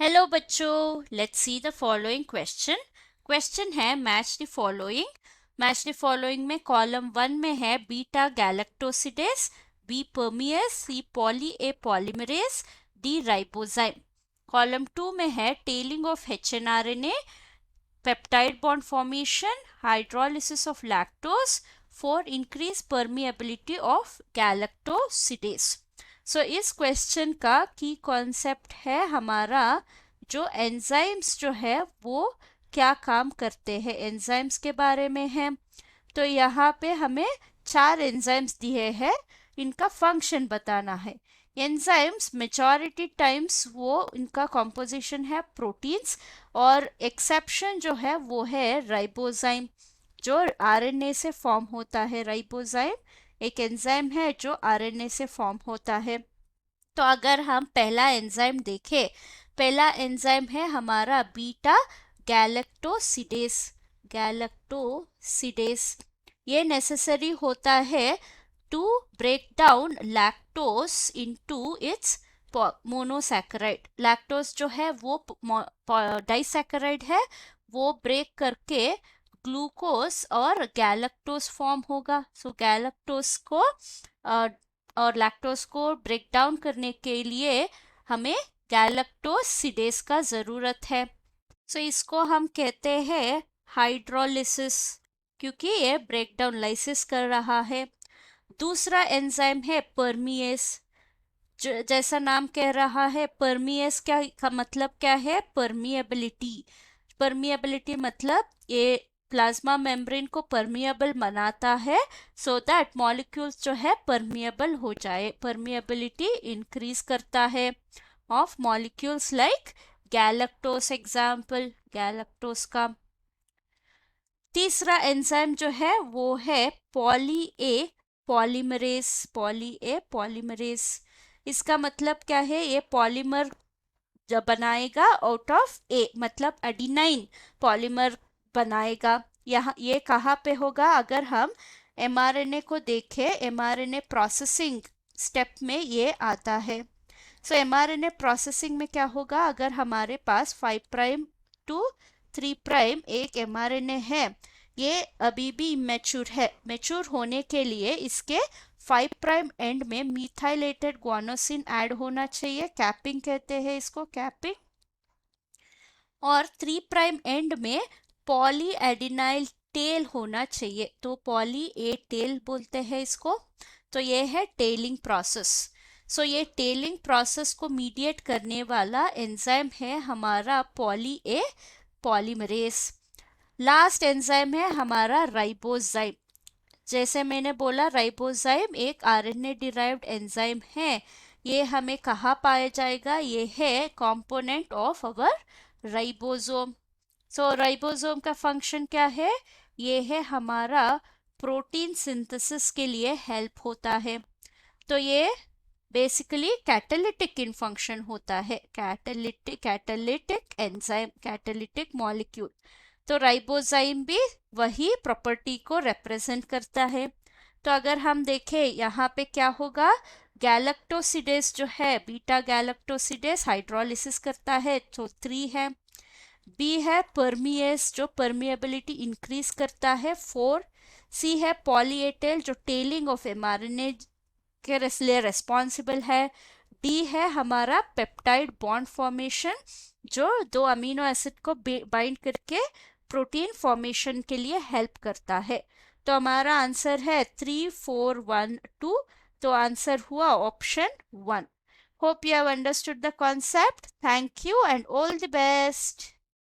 Hello बच्चों, let's see the following question. Question है match the following. Match the following में column 1 में है beta galactosidase, B permease, C poly A polymerase, D ribozyme. Column 2 में है tailing of hnRNA, peptide bond formation, hydrolysis of lactose for increase permeability of galactosidase. So इस question का की concept है हमारा जो एंजाइम्स जो है वो क्या काम करते हैं, एंजाइम्स के बारे में है। तो यहाँ पे हमें 4 एंजाइम्स दिए हैं, इनका फंक्शन बताना है। एंजाइम्स मेजॉरिटी टाइम्स वो इनका कॉम्पोजिशन है प्रोटीन्स, और एक्सेप्शन जो है वो है राइबोजाइम जो आरएनए से फॉर्म होता है। राइबोजाइम एक एंजाइम है जो आरएनए से फॉर्म होता है। तो अगर हम पहला एंजाइम देखें, पहला एंजाइम है हमारा बीटा गैलेक्टोसिडेस। गैलेक्टोसिडेस ये नेसेसरी होता है to break down lactose into its monosaccharide. Lactose जो है वो डाइसैकेराइड है, वो ब्रेक करके ग्लूकोज और गैलेक्टोज फॉर्म होगा। सो गैलेक्टोज को और लैक्टोज को ब्रेक डाउन करने के लिए हमें गैलेक्टोसिडेस का ज़रूरत है। सो इसको हम कहते हैं हाइड्रोलिसिस, क्योंकि ये ब्रेक डाउन लाइसिस कर रहा है। दूसरा एंजाइम है परमिएस। जैसा नाम कह रहा है, परमिएस क्या का मतलब क्या है? परमिएबिलिटी। परमिएबिलिटी मतलब ये प्लाज्मा मेम्ब्रेन को परमिएबल बनाता है, सो दैट मॉलिक्यूल्स जो है परमिएबल हो जाए। परमिएबिलिटी इंक्रीज करता है of molecules like galactose, example galactose का। तीसरा एंजाइम जो है वो है poly A polymerase. Poly A polymerase इसका मतलब क्या है? ये पॉलीमर जब बनाएगा आउट ऑफ ए, मतलब एडिनाइन पॉलीमर बनाएगा। यहाँ ये कहाँ पे होगा? अगर हम एमआरएनए को देखें, एमआरएनए प्रोसेसिंग स्टेप में ये आता है। सो एमआरएनए प्रोसेसिंग में क्या होगा? अगर हमारे पास 5 प्राइम टू 3 प्राइम एक एमआरएनए है, ये अभी भी इमेच्योर है। मैच्योर होने के लिए इसके 5 प्राइम एंड में मिथाइलेटेड ग्वानोसिन ऐड होना चाहिए, कैपिंग कहते हैं इसको, कैपिंग। और 3 प्राइम एंड में पॉली एडिनाइल टेल होना चाहिए, तो पॉली ए टेल बोलते हैं इसको। तो ये है टेलिंग प्रोसेस। सो ये टेलिंग प्रोसेस को मीडिएट करने वाला एंजाइम है हमारा poly A polymerase. Last enzyme है हमारा राइबोजाइम। जैसे मैंने बोला, राइबोजाइम एक आरएनए डिराइव्ड एंजाइम है। ये हमें कहाँ पाया जाएगा? ये है component of our ribosome. So ribosome का फंक्शन क्या है? ये है हमारा प्रोटीन सिंथेसिस के लिए हेल्प होता है। तो ये बेसिकली कैटालिटिक इन फंक्शन होता है, कैटालिटिक एंजाइम, कैटालिटिक मॉलिक्यूल। तो राइबोजाइम भी वही प्रॉपर्टी को रिप्रेजेंट करता है। तो अगर हम देखें यहाँ पे क्या होगा, गैलेक्टोसिडेस जो है, बीटा गैलेक्टोसिडेस हाइड्रोलिसिस करता है, तो 3 है। बी है परमिएस जो परमिएबिलिटी इंक्रीज करता है, 4। सी है पॉलीएटेल जो टेलिंग ऑफ एमआरएनए के लिए रेस्पॉन्सिबल है। डी है हमारा पेप्टाइड बॉन्ड फॉर्मेशन जो 2 अमीनो एसिड को बाइंड करके प्रोटीन फॉर्मेशन के लिए हेल्प करता है। तो हमारा आंसर है 3, 4, 1, 2। तो आंसर हुआ option 1। Hope you have understood the concept. Thank you and all the best.